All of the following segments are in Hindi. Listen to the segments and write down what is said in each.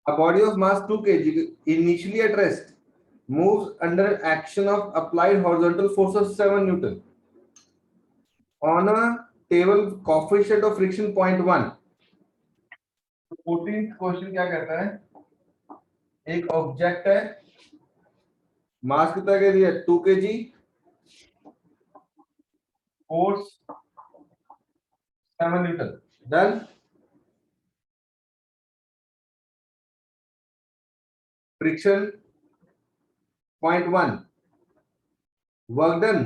A body of mass 2 kg initially at rest moves under action of applied horizontal force of 7 Newton. On a table coefficient of friction 0.1. 14th question क्या कहता है, एक ऑब्जेक्ट है, मास कितना कह दिया 2 kg, force 7 Newton. Done. Friction 0.1. Work done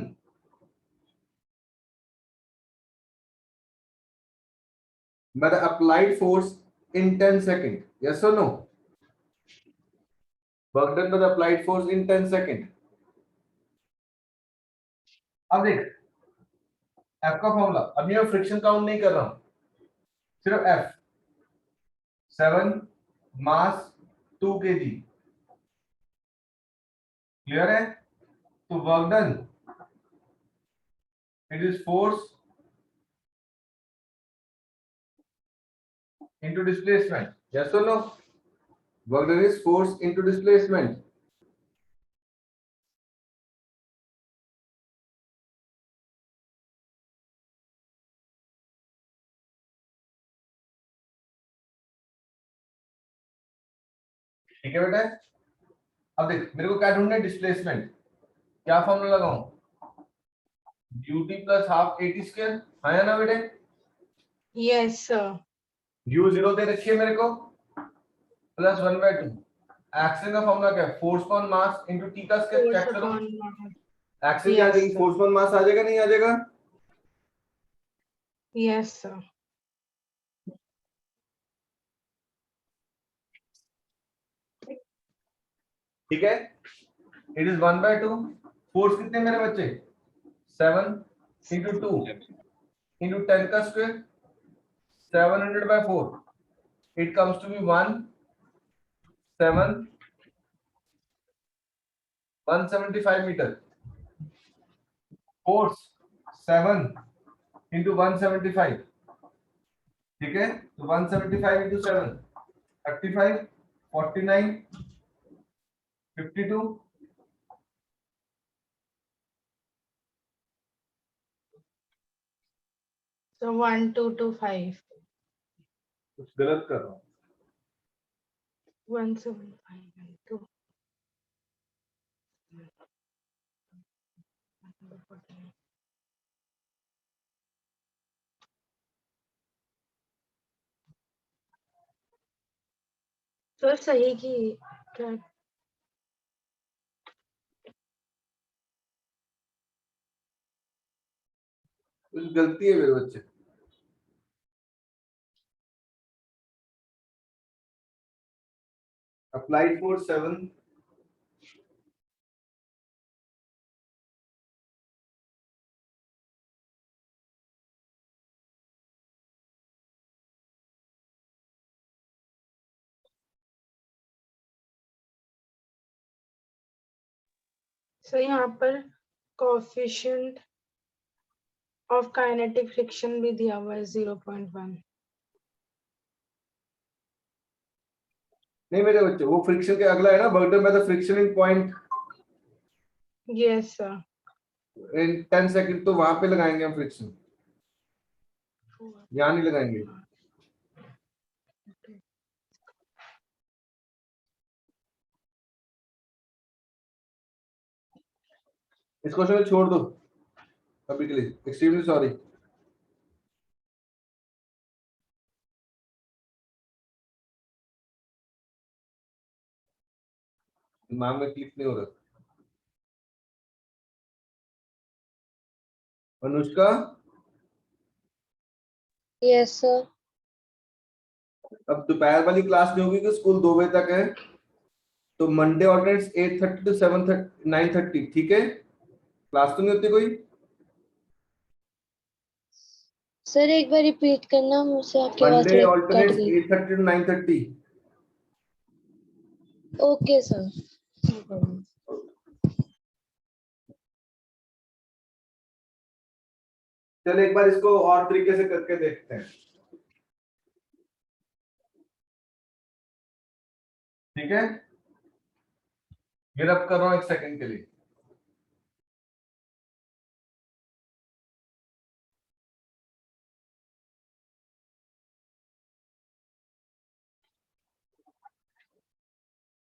by the applied force in 10 seconds. Yes or no? Work done by the applied force in 10 seconds. अब देख F का फॉर्मूला, अभी मैं फ्रिक्शन काउंट नहीं कर रहा हूं, सिर्फ F. 7 मास 2 kg. क्लियर है? तो work done, it is force into displacement. Yes or no? Work done is force into displacement. ठीक है बेटा. अब देख मेरे को क्या ढूंढना है, डिस्प्लेसमेंट. क्या फॉर्मूला लगाऊं, ड्यूटी प्लस हाफ 80 स्क्वायर. है ना बेटे? Yes sir. u 0 दे रखी है मेरे को, प्लस 1/2. एक्शन का फॉर्मूला क्या है, force on mass into t का स्क्वायर. चेक करो एक्शन क्या आ जाएगी, फोर्स ऑन मास आ जाएगा नहीं आ जाएगा? Yes sir. ठीक है. It is 1/2. फोर्स कितने मेरे बच्चे, 7 into 2 into 10 का square, 700/4. It comes to be 175 meter. Force 7 into 175. ठीक है, तो 175 into 7 35 49 52. So 1225. कुछ गलत कर रहा हूँ. 175 and 2. सर सही की क्या? कुछ गलती है मेरे बच्चे. Applied force 7. सर यहाँ पर कोएफिशिएंट ऑफ काइनेटिक फ्रिक्शन भी दिया हुआ है 0.1. नहीं मेरे बच्चे, वो फ्रिक्शन के अगला है ना, work done by the friction in point yes sir. In 10 second. तो वहां पे लगाएंगे हम फ्रिक्शन, यहाँ नहीं लगाएंगे. इस क्वेश्चन को छोड़ दो अभी के लिए. Extremely sorry. दिमाग में क्लिक नहीं हो रहा. Anushka, yes sir. अब दोपहर वाली क्लास नहीं होगी कि स्कूल 2 बजे तक है, तो मंडे ऑल्टरनेट्स 8:30 to 7:30 9:30. ठीक है, क्लास तो नहीं होती कोई? सर एक बार रिपीट करना, मुझसे आपकी आवाज मंडे थोड़ी कट ऑल्टरनेट्स गई. 8:30 to 9:30. Okay sir. चल एक बार इसको और तरीके से करके देखते हैं. ठीक है, ये रब कर रहा हूं एक सेकंड के लिए।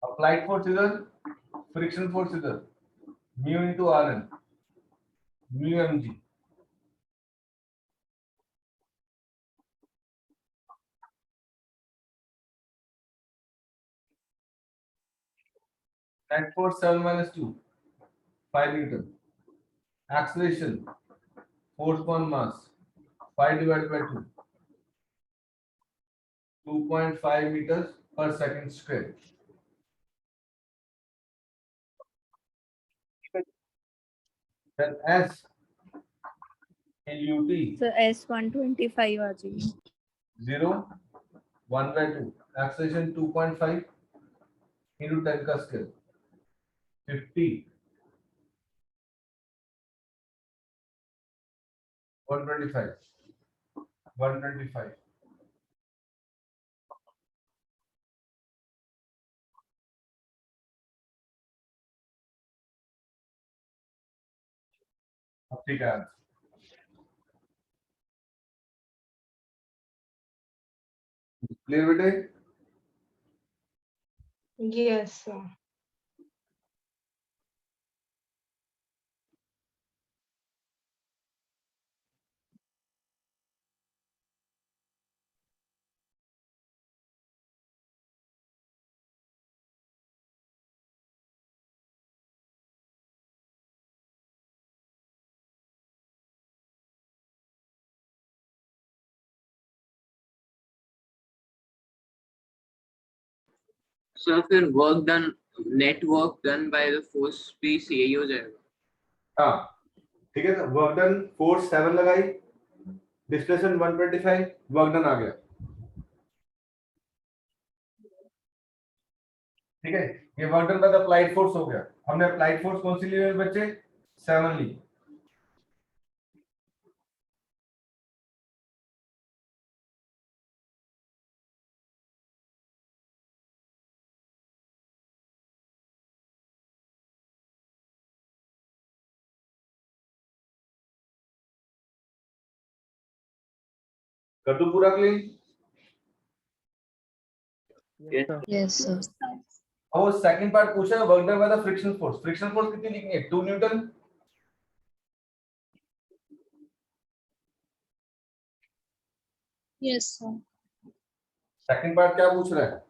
Applied force is a friction force is a mu into Rn, mu mg. Net force 7 minus 2, 5 Newton. Acceleration, force upon mass, 5 divided by 2, 2.5 meters per second square. Then S in UT, So S125 आ जाएगी 0, 1 by 2. Acceleration 2.5 into 10 का scale, 50, 125, 125. अब ठीक है, क्लियर बेटे? Yes, sir. सर फिर work done, net work done by the force piece यही हो जाएगा। हाँ ठीक है, वर्क डन फोर्स 7 लगाई, डिस्प्लेसमेंट 125, वर्क डन आ गया। ठीक है, ये वर्क डन बाद अप्लाइड फोर्स हो गया। हमने अप्लाइड फोर्स कौन सी ली है बच्चे? 7 ली। कर दूं पूरा क्लीन? Yes, sir. और सेकंड पार्ट पूछा है work done by the friction force. Friction force कितनी लिखनी है? 2 Newton. Yes, sir. Second part क्या पूछ रहा है?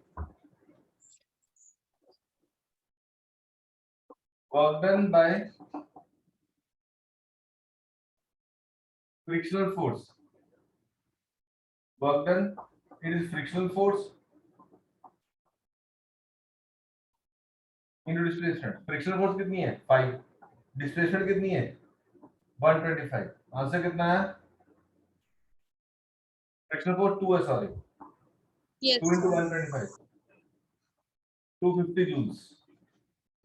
Work done bye frictional force. Work done it is frictional force into displacement. Frictional force कितनी है? 5। डिस्प्लेसमेंट कितनी है? 125। आंसर कितना है? फ्रिक्शनल फोर्स 2 है, sorry, Yes, 2 into sir. 125, 250 joules.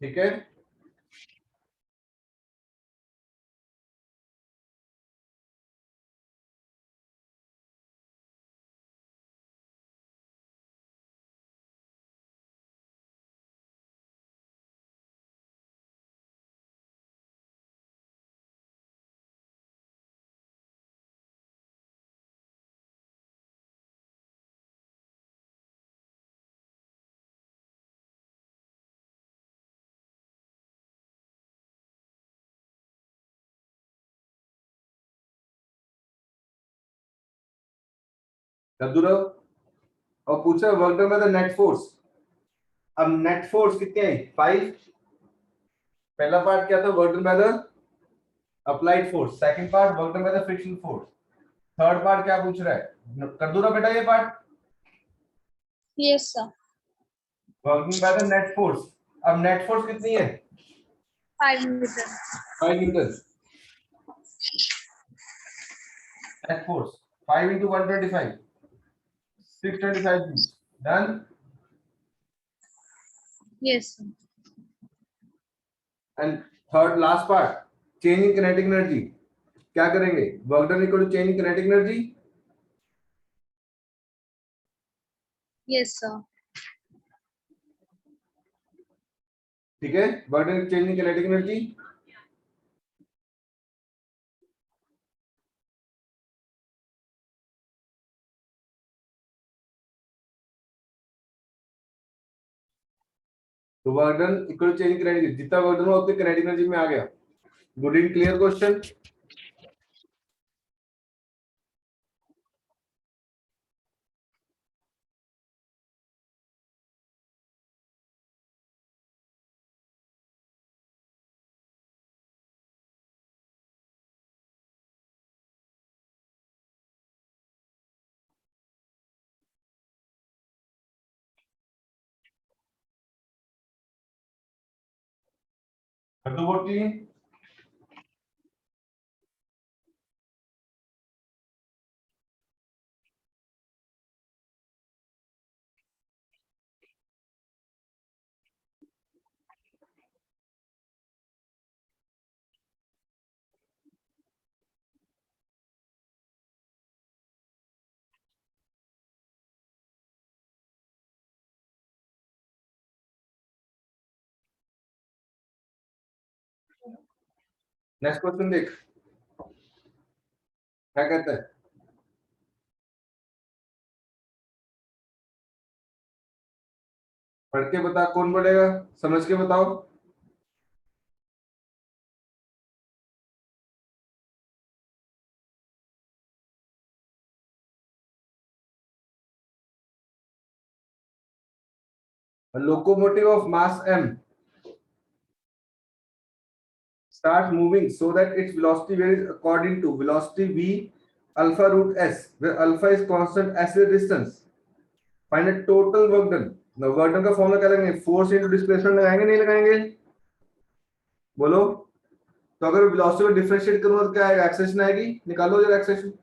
ठीक है, कद्दूराव और पूछा work done by the net force. अब नेट फोर्स कितनी आई? 5। पहला पार्ट क्या था? Work done by the applied force. Second part work done by the friction force. Third part क्या पूछ रहा है? कद्दूराव बेटा ये part Yes, sir. Work done by the net force. अब नेट फोर्स कितनी है? 5 Newton. 5 Newton. Net force 5 into 125, 625 joules. Done. Yes, sir. And third last part, change in kinetic energy. क्या करेंगे? Work done equal to change in kinetic energy. Yes, sir. ठीक है, work done change in kinetic energy. तो work done equal change in kinetic, जितना वर्क डन हुआ उतनी काइनेटिक एनर्जी में आ गया। Good and clear question. कर दो वोट क्लीन। नेक्स्ट क्वेश्चन देख क्या कहता है। पढ़ के बता, कौन पढ़ेगा, समझ के बताओ। A locomotive of mass m starts moving so that its velocity varies according to velocity v alpha root s, where alpha is constant as the distance. Find a total work done. Now work done का फॉर्मूला क्या लगाएंगे, फोर्स इनटू डिस्प्लेसमेंट लगाएंगे नहीं लगाएंगे, बोलो। तो अगर वेलोसिटी को डिफरेंशिएट करूंगा तो क्या आएगा, एक्सेलेरेशन आएगी, निकालो जरा एक्सेलेरेशन।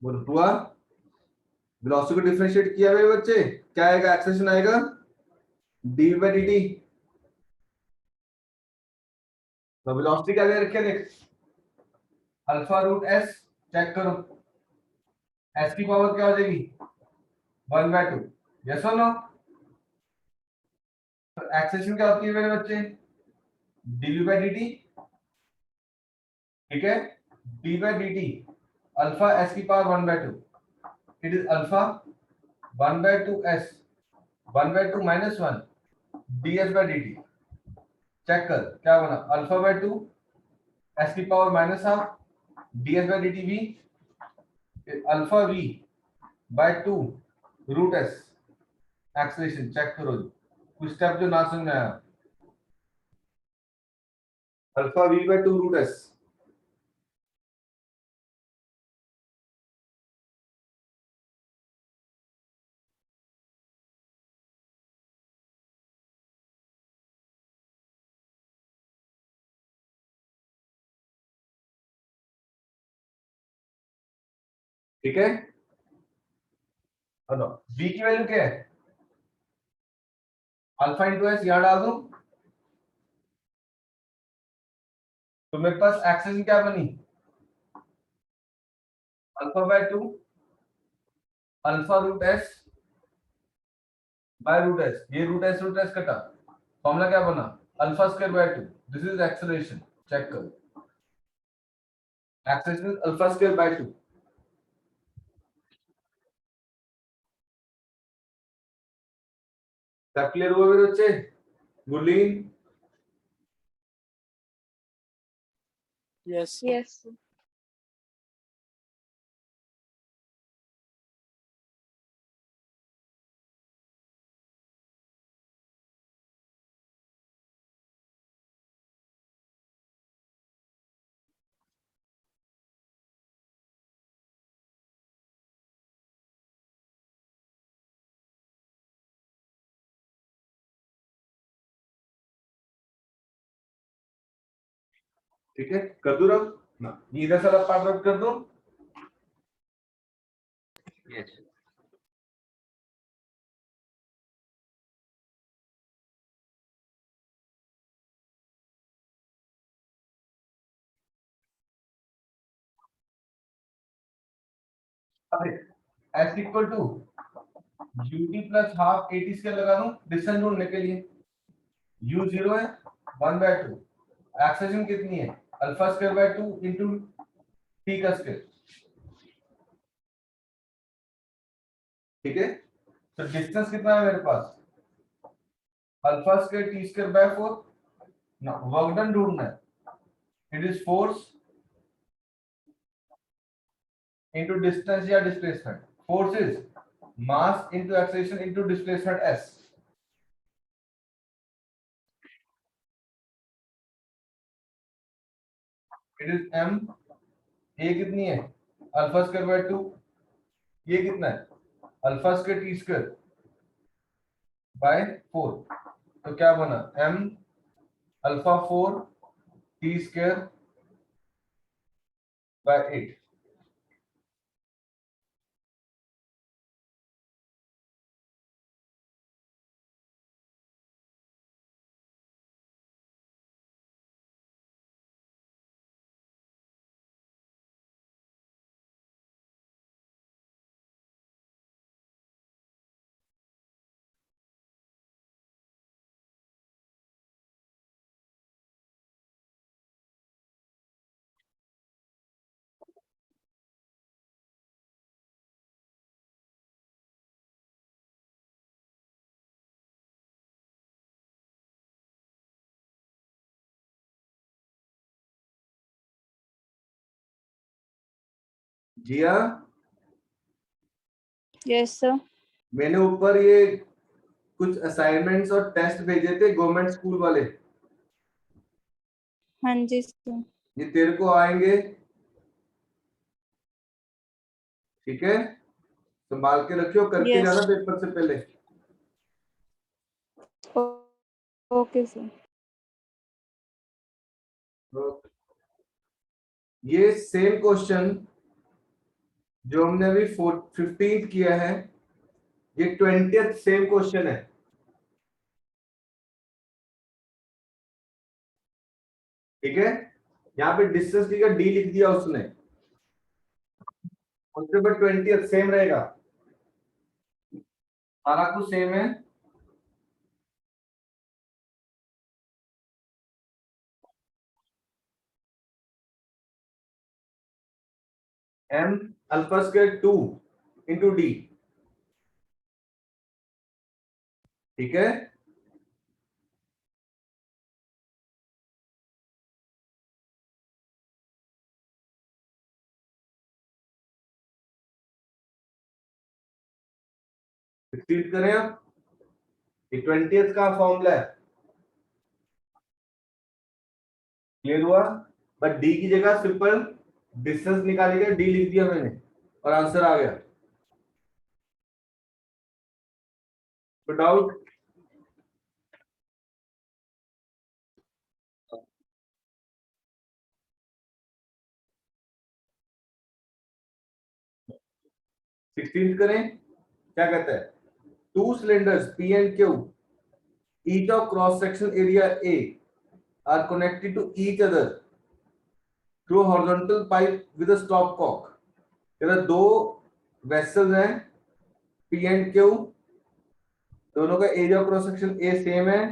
बोल हुआ, वेलोसिटी को डिफरेंशिएट किया मेरे बच्चे, क्या आएगा, एक्सेलेरेशन आएगा डी बाई डी टी। तो वेलोसिटी क्या दे रखी है देख, अल्फा रूट एस, चेक करो, एस की पावर क्या हो जाएगी 1/2, यस और नो। एक्सेलेरेशन क्या होती है मेरे बच्चे, dv बाई dt, ठीक है, d by dt alpha s की power 1/2, it is alpha 1/2 s 1/2 minus 1 ds by dt। Check कर क्या बना, अल्फा बाय 2 s की power minus half ds by dt v, alpha v by 2 root s। Acceleration check करो, कुछ स्टेप जो ना समझ में आया, alpha v by 2 root s। ठीक है, बी की वैल्यू क्या है, अल्फा इंटू एस, यहां डाल दूं तो मेरे पास एक्सेस क्या बनी, alpha by 2 alpha root S by root S, ये रूट एस कटा, फॉर्मूला क्या बना, alpha square by 2, this is acceleration, check करो, एक्सेलरेशन अल्फा स्क्वायर बाय 2। सब क्लियर हुआ मेरे बच्चे, गुरलीन, Yes. Yes. ठीक है, कर दूं रब ना, इधर सारा पार्ट रब कर दूं, Yes. S equal to U T plus half A T square लगा दूं डिस्टेंस ढूंढने के लिए, यू 0 है 1 बाय 2, एक्सेलरेशन कितनी है, alpha square by 2 into t का स्क्वायर, ठीक है, तो डिस्टेंस कितना है मेरे पास, alpha square t square by 4, ना वर्क डन ढूंढना है, it is force into distance या displacement, force is mass into acceleration into displacement s, it is m, a कितनी है, अल्फा स्क्वायर बाय 2, ये कितना है, alpha square t square by 4, तो क्या बना, m alpha 4 T square by 8, जिया यस सर। मैंने ऊपर ये कुछ असाइनमेंट्स और टेस्ट भेजे थे गवर्नमेंट स्कूल वाले, हाँ जी सर। ये तेरे को आएंगे, ठीक है, संभाल के रखियो, करके यस। जाना पेपर से पहले। Okay sir. तो ये सेम क्वेश्चन जो हमने अभी 15th किया है, ये 20th सेम क्वेश्चन है, ठीक है, यहाँ पे डिस्टेंस दिया डी लिख दिया उसने, उसके बाद 20th सेम रहेगा, सारा कुछ सेम है, M alpha square 2 into D, ठीक है, रिपीट करें अब, ये 20th का फॉर्मूला है, क्लियर हुआ, बट डी की जगह सिंपल डिस्टेंस निकाली गई, डी लिख दिया मैंने और आंसर आ गया, तो डाउट, 16 करें, क्या कहता है? To cylinders P and Q, each of cross section area A are connected to each other through a horizontal pipe with a stop cock. कहता है दो वेसल्स हैं P and Q, दोनों का area of cross section A same है,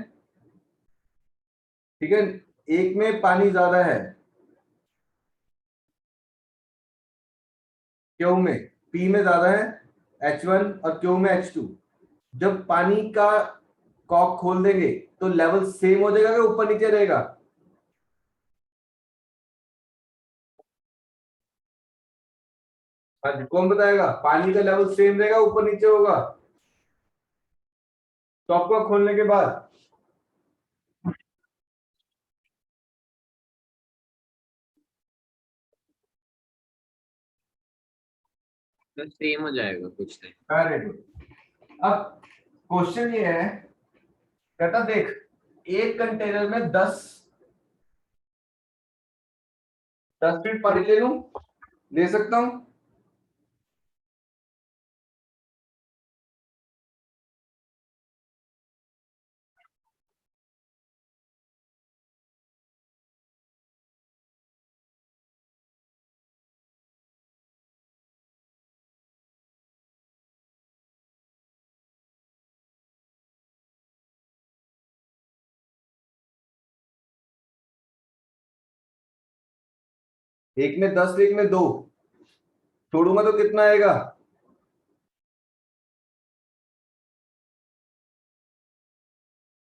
ठीक है। एक में पानी ज्यादा है Q में, P में ज्यादा है H1 और Q में H2। जब पानी का कॉक खोल देंगे तो लेवल सेम हो जाएगा कि ऊपर नीचे रहेगा? हाँ जी, कौन बताएगा? पानी का लेवल सेम रहेगा, ऊपर नीचे होगा टॉप कॉक खोलने के बाद? तो सेम हो जाएगा कुछ नहीं। Very good. अब क्वेश्चन ये है, कहता देख एक कंटेनर में 10 फीट पानी ले लूं, ले सकता हूं? एक में 10, एक में 2, छोड़ूंगा तो कितना आएगा?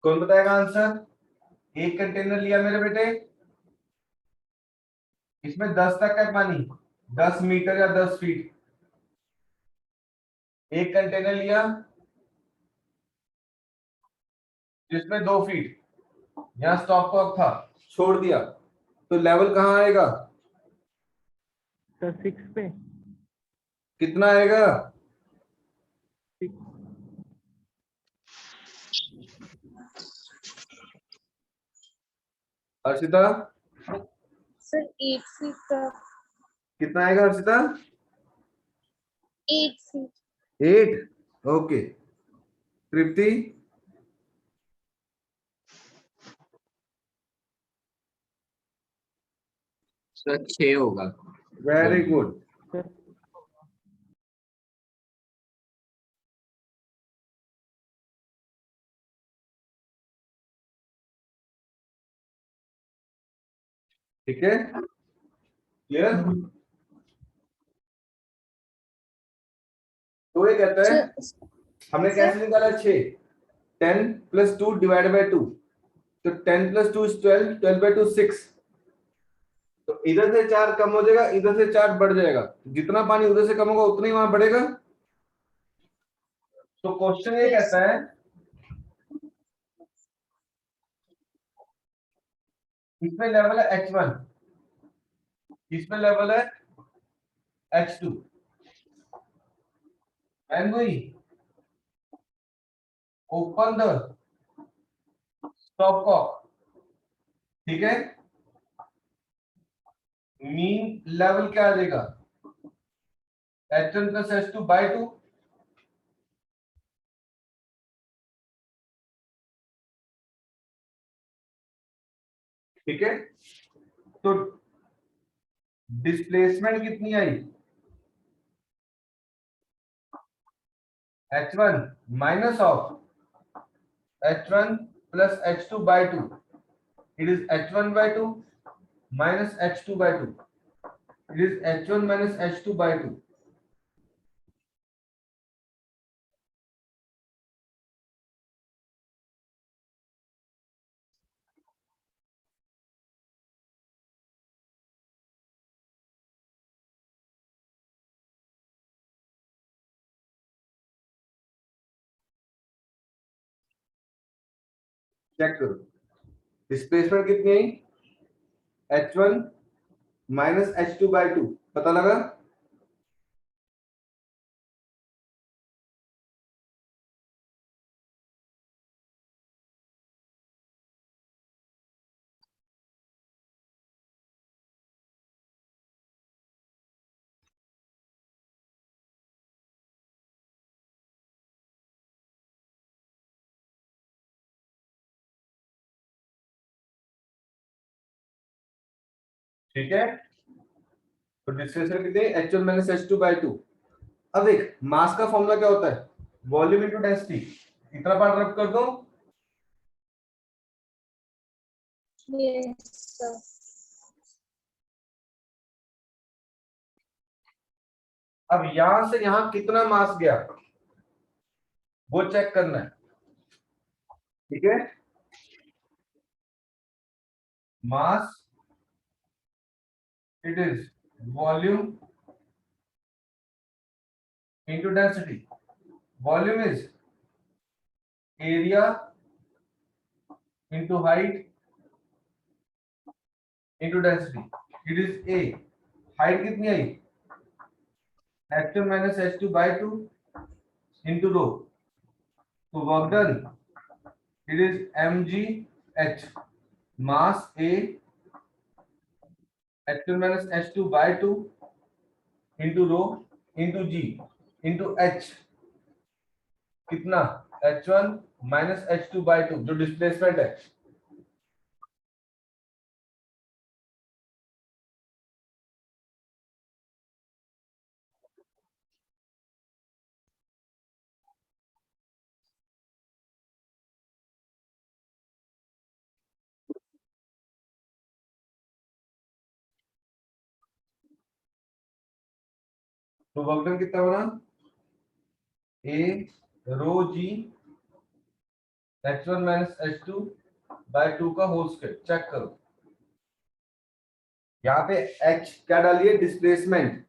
कौन बताएगा आंसर? एक कंटेनर लिया मेरे बेटे, इसमें 10 तक है पानी, 10 मीटर या 10 फीट। एक कंटेनर लिया जिसमें 2 फीट, यहां स्टॉप कॉक था, छोड़ दिया, तो लेवल कहां आएगा? सर 6 पे कितना आएगा? 6। हर्षिता सर 8 फीट का, कितना आएगा हर्षिता? 8 फीट। 8, ओके। तृप्ति? सर 6 होगा। Very good. सर ठीक है, क्लियर? तो ये कहता है हमने कैसे निकाला? 6, 10 + 2 डिवाइड बाय 2, तो 10 + 2 is 12, 12/2 6। तो इधर से 4 कम हो जाएगा, इधर से 4 बढ़ जाएगा, जितना पानी उधर से कम होगा उतना ही वहां बढ़ेगा। तो क्वेश्चन ये कहता है इसमें लेवल है H1, इसमें लेवल है H2, एंड वही ओपन द स्टॉप कॉक, ठीक है। मीन लेवल क्या आ जाएगा? H1 + H2/2, ठीक है। तो डिस्प्लेसमेंट कितनी आई? H1 minus of H1 plus H2/2. It is H1/2 minus H2/2. It is H1 minus H2/2. चेक करो डिस्प्लेसमेंट कितनी आई? H1 minus H2/2, पता लगा? ठीक है, तो डिस्प्लेसमेंट कितने h1 माइनस h2 बाय 2। अब देख मास का फॉर्मूला क्या होता है, वॉल्यूम इनटू डेंसिटी। इतना पार्ट रब कर दो। Yes sir. अब यहां से यहां कितना मास गया वो चेक करना है, ठीक है। Mass it is volume into density. Volume is area into height into density. It is A. Height कितनी आई, h1 minus h2 by 2 into rho. So work done. It is mgh. Mass A h1 minus h2 by 2 into rho into g into h. कितना, h1 minus h2 by 2 जो डिस्प्लेसमेंट है। तो वर्क डन कितना बना, a row g h1 minus h2 by 2 का होल स्क्वायर। चेक करो यहाँ पे h क्या डालिए, डिस्प्लेसमेंट,